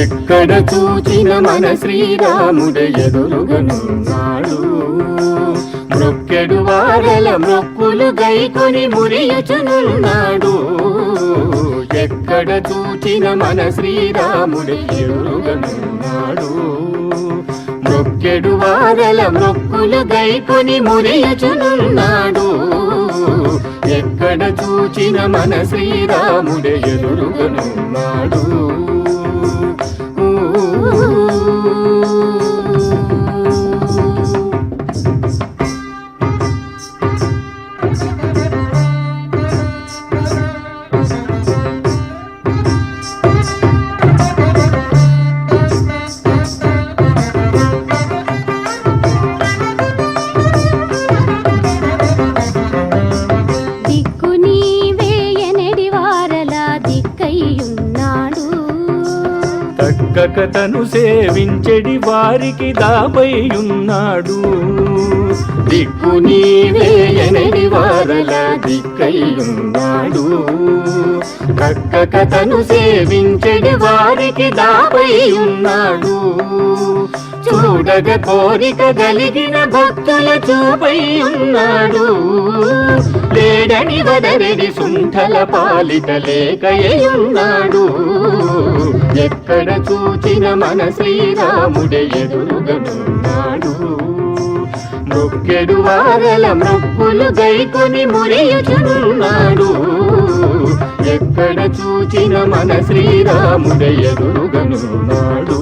ఎక్కడ చూచిన మన శ్రీరాముడే ఎదురుగనున్నాడు. మొక్కెడు వారల మొక్కులు గైకొని మురియుచునున్నాడు. ఎక్కడ చూచిన మన శ్రీరాముడే ఎదురుగనున్నాడు. మొక్కెడు వారల మొక్కులు గైకొని మురియుచునున్నాడు. ఎక్కడ చూచిన మన శ్రీరాముడే ఎదురుగనున్నాడు. తక్కకతను సేవించెడి వారికి దాపై ఉన్నాడు. దిక్కు నీవేయనడి వారల దిక్కై ఉన్నాడు. తక్కకతను సేవించెడి వారికి దాపై ఉన్నాడు. చూడగ కోరిక కలిగిన భక్తుల చూపై ఉన్నాడు. లేడని వదరెడి సుంఠల పాలిట లేకయై ఉన్నాడు. ఎక్కడ చూచిన మన శ్రీరాముడే ఎదురుగనున్నాడు. మొక్కెడు వారల మొక్కులు గైకొని మురియుచునున్నాడు. ఎక్కడ చూచిన మన శ్రీరాముడే ఎదురుగనున్నాడు.